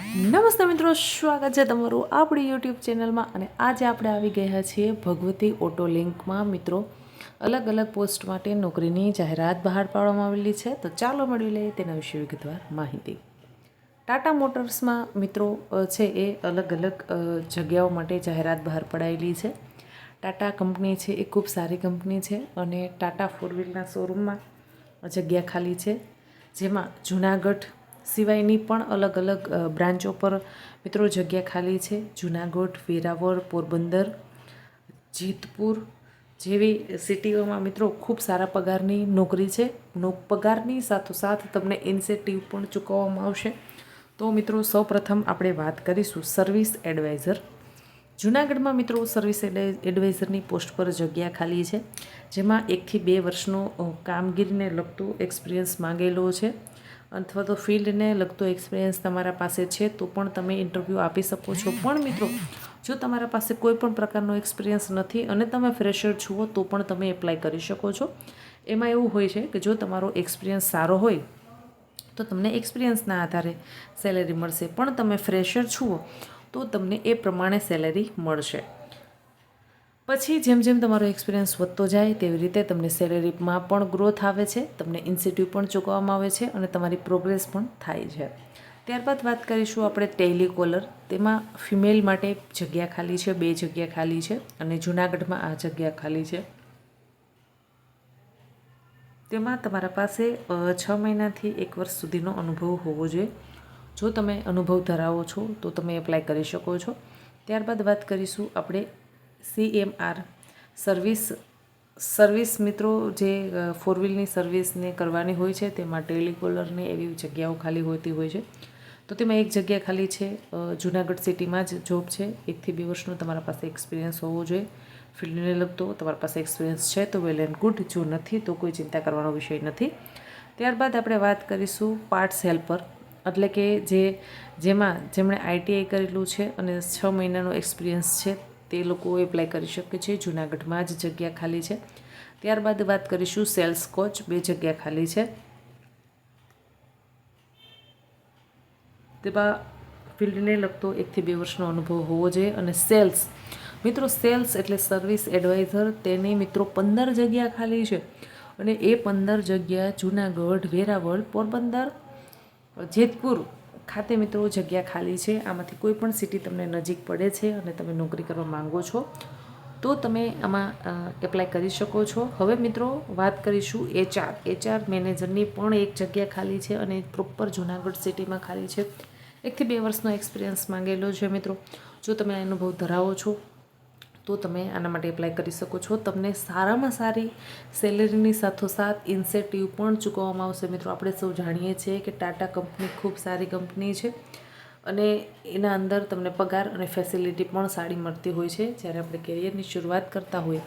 નમસ્તે મિત્રો, સ્વાગત છે તમારું આપણી યુટ્યુબ ચેનલમાં. અને આજે આપણે આવી ગયા છીએ ભગવતી ઓટો લિંકમાં. મિત્રો, અલગ અલગ પોસ્ટ માટે નોકરીની જાહેરાત બહાર પાડવામાં આવેલી છે, તો ચાલો મેળવી લઈએ તેના વિશે વિગતવાર માહિતી. ટાટા મોટર્સમાં મિત્રો છે એ અલગ અલગ જગ્યાઓ માટે જાહેરાત બહાર પડાયેલી છે. ટાટા કંપની છે એ ખૂબ સારી કંપની છે અને ટાટા ફોર વ્હીલના શોરૂમમાં જગ્યા ખાલી છે, જેમાં જૂનાગઢ સિવાયની પણ અલગ અલગ બ્રાન્ચો પર મિત્રો જગ્યા ખાલી છે. જૂનાગઢ, વેરાવળ, પોરબંદર, જેતપુર જેવી સિટીઓમાં મિત્રો ખૂબ સારા પગારની નોકરી છે. પગારની સાથોસાથ તમને ઇન્સેન્ટિવ પણ ચૂકવવામાં આવશે. તો મિત્રો, સૌપ્રથમ આપણે વાત કરીશું સર્વિસ એડવાઇઝર. જૂનાગઢમાં મિત્રો સર્વિસ એડવાઇઝરની પોસ્ટ પર જગ્યા ખાલી છે, જેમાં 1 થી 2 વર્ષનો કામગીરીને લગતો એક્સપિરિયન્સ માંગેલો છે, અથવા તો ફિલ્ડને લગતો એક્સપિરિયન્સ તમારા પાસે છે તો પણ તમે ઇન્ટરવ્યૂ આપી શકો છો. પણ મિત્રો, જો તમારા પાસે કોઈ પણ પ્રકારનો એક્સપિરિયન્સ નથી અને તમે ફ્રેશર છો તો પણ તમે એપ્લાય કરી શકો છો. એમાં એવું હોય છે કે જો તમારો એક્સપિરિયન્સ સારો હોય તો તમને એક્સપિરિયન્સના આધારે સેલેરી મળશે, પણ તમે ફ્રેશર છો તો તમને એ પ્રમાણે સેલેરી મળશે. પછી જેમ જેમ તમારો એક્સપિરિયન્સ વધતો જાય તેવી રીતે તમને સેલેરીમાં પણ ગ્રોથ આવે છે, તમને ઇન્સેન્ટિવ પણ ચૂકવવામાં આવે છે અને તમારી પ્રોગ્રેસ પણ થાય છે. ત્યારબાદ વાત કરીશું આપણે ટેલિકોલર. તેમાં ફિમેલ માટે જગ્યા ખાલી છે, 2 જગ્યા ખાલી છે અને જૂનાગઢમાં આ જગ્યા ખાલી છે. તેમાં તમારા પાસે 6 મહિનાથી 1 વર્ષ સુધીનો અનુભવ હોવો જોઈએ. જો તમે અનુભવ ધરાવો છો તો તમે એપ્લાય કરી શકો છો. ત્યારબાદ વાત કરીશું આપણે CMR સર્વિસ મિત્રો, જે ફોર વ્હીલની સર્વિસને કરવાની હોય છે તેમાં ટેલિકોલરની એવી જગ્યાઓ ખાલી હોતી હોય છે. તો તેમાં 1 જગ્યા ખાલી છે. જૂનાગઢ સિટીમાં જ જોબ છે. 1 થી 2 વર્ષનો તમારા પાસે એક્સપિરિયન્સ હોવો જોઈએ. ફિલ્ડને લગતો તમારા પાસે એક્સપિરિયન્સ છે તો વેલ એન્ડ ગુડ, જો નથી તો કોઈ ચિંતા કરવાનો વિષય નથી. ત્યારબાદ આપણે વાત કરીશું પાર્ટ્સ હેલ્પર, એટલે કે જેમણે ITI કરેલું છે અને 6 મહિનાનો એક્સપિરિયન્સ છે તે લોકો એપ્લાય કરી શકે છે. જૂનાગઢમાં જ જગ્યા ખાલી છે. ત્યારબાદ વાત કરીશું સેલ્સ કોચ, 2 જગ્યા ખાલી છે. તેમાં ફિલ્ડને લગતો 1 થી 2 વર્ષનો અનુભવ હોવો જોઈએ. અને સેલ્સ એટલે સર્વિસ એડવાઇઝર, તેની મિત્રો 15 જગ્યા ખાલી છે અને એ 15 જગ્યા જૂનાગઢ, વેરાવળ, પોરબંદર, જેતપુર ખાતે મિત્રો જગ્યા ખાલી છે. આમાંથી કોઈ પણ સિટી તમને નજીક પડે છે અને તમે નોકરી કરવા માંગો છો તો તમે આમાં એપ્લાય કરી શકો છો. હવે મિત્રો વાત કરીશું HR મેનેજરની પણ 1 જગ્યા ખાલી છે અને પ્રોપર જૂનાગઢ સિટીમાં ખાલી છે. 1 થી 2 વર્ષનો એક્સપિરિયન્સ માંગેલો છે. મિત્રો, જો તમે અનુભવ ધરાવો છો તો તમે આના માટે એપ્લાય કરી શકો છો. તમને સારામાં સારી સેલેરીની સાથોસાથ ઇન્સેન્ટિવ પણ ચૂકવવામાં આવશે. મિત્રો, આપણે સૌ જાણીએ છીએ કે ટાટા કંપની ખૂબ સારી કંપની છે અને એના અંદર તમને પગાર અને ફેસિલિટી પણ સારી મળતી હોય છે. જ્યારે આપણે કેરિયરની શરૂઆત કરતા હોઈએ,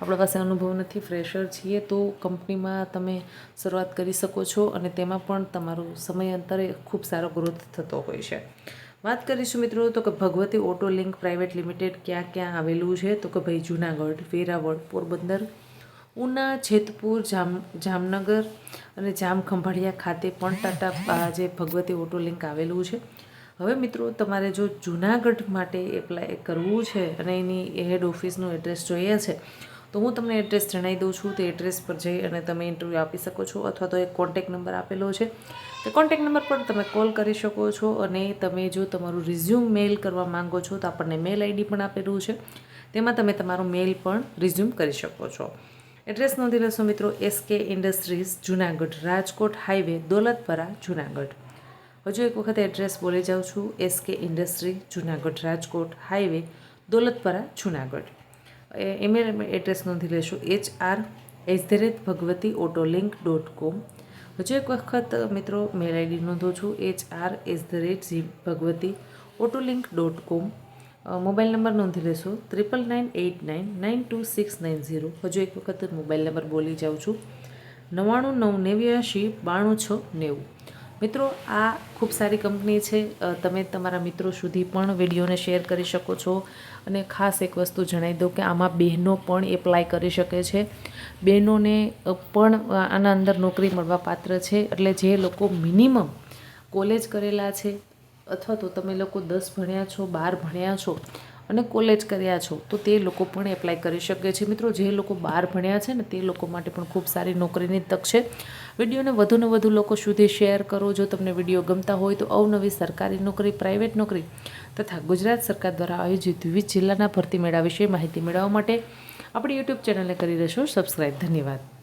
આપણા પાસે અનુભવ નથી, ફ્રેશર છીએ, તો કંપનીમાં તમે શરૂઆત કરી શકો છો અને તેમાં પણ તમારો સમયાંતરે ખૂબ સારો ગ્રોથ થતો હોય છે. વાત કરીશું મિત્રો તો કે Bhagwati auto link private limited ક્યાં આવેલું છે, તો કે ભાઈ જૂનાગઢ, વેરાવળ, પોરબંદર, ઉના, જેતપુર, જામનગર અને જામખંભાળિયા ખાતે પણ ટાટા જે ભગવતી ઓટો લિંક આવેલું છે. હવે મિત્રો, તમારે જો જૂનાગઢ માટે એપ્લાય કરવું છે અને એની હેડ ઓફિસનું એડ્રેસ જોઈએ છે તો હું તમને એડ્રેસ જણાવી દઉં છું. તે એડ્રેસ પર જઈ અને તમે ઇન્ટરવ્યૂ આપી શકો છો, અથવા તો એક કોન્ટેક નંબર આપેલો છે, તે કોન્ટેક નંબર પર તમે કોલ કરી શકો છો. અને તમે જો તમારું રિઝ્યુમ મેલ કરવા માંગો છો તો આપણને મેલ ID પણ આપેલું છે, તેમાં તમે તમારો મેલ પણ રિઝ્યુમ કરી શકો છો. એડ્રેસ નોંધી લેશો મિત્રો, SK industries, Junagadh, Rajkot highway, Dolatpara, Junagadh. હજુ એક વખત એડ્રેસ બોલી જાઉં છું, SK industry, Junagadh, Rajkot highway, Dolatpara, Junagadh. Email address નોંધી લેશો, hr@bhagwatyottolink.com. હજુ એક વખત મિત્રો મેલ ID નોંધો છું, hr@bhagwatyottolink.com. મોબાઈલ નંબર નોંધી લેશો, 9998992690. હજુ એક વખત મોબાઈલ નંબર બોલી જાઉં છું, 9998928690. મિત્રો, આ ખૂબ સારી કંપની છે. તમે તમારા મિત્રો સુધી પણ વિડીયોને શેર કરી શકો છો. અને ખાસ એક વસ્તુ જણાવી દઉં કે આમાં બહેનો પણ એપ્લાય કરી શકે છે. બહેનોને પણ આના અંદર નોકરી મળવા પાત્ર છે. એટલે જે લોકો મિનિમમ કોલેજ કરેલા છે અથવા તો તમે લોકો 10 ભણ્યા છો, 12 ભણ્યા છો અને કોલેજ કર્યા છો તો તે લોકો પણ એપ્લાય કરી શકે છે. મિત્રો જે લોકો 12 ભણ્યા છે ને તે લોકો માટે પણ ખૂબ સારી નોકરીની તક છે. વિડીયોને વધુને વધુ લોકો સુધી શેર કરો. જો તમને વિડીયો ગમતા હોય તો અવનવી સરકારી નોકરી, પ્રાઇવેટ નોકરી તથા ગુજરાત સરકાર દ્વારા આયોજિત વિવિધ જિલ્લાના ભરતી મેળા વિશે માહિતી મેળવવા માટે આપણી યુટ્યુબ ચેનલને કરી દેશો સબસ્ક્રાઈબ. ધન્યવાદ.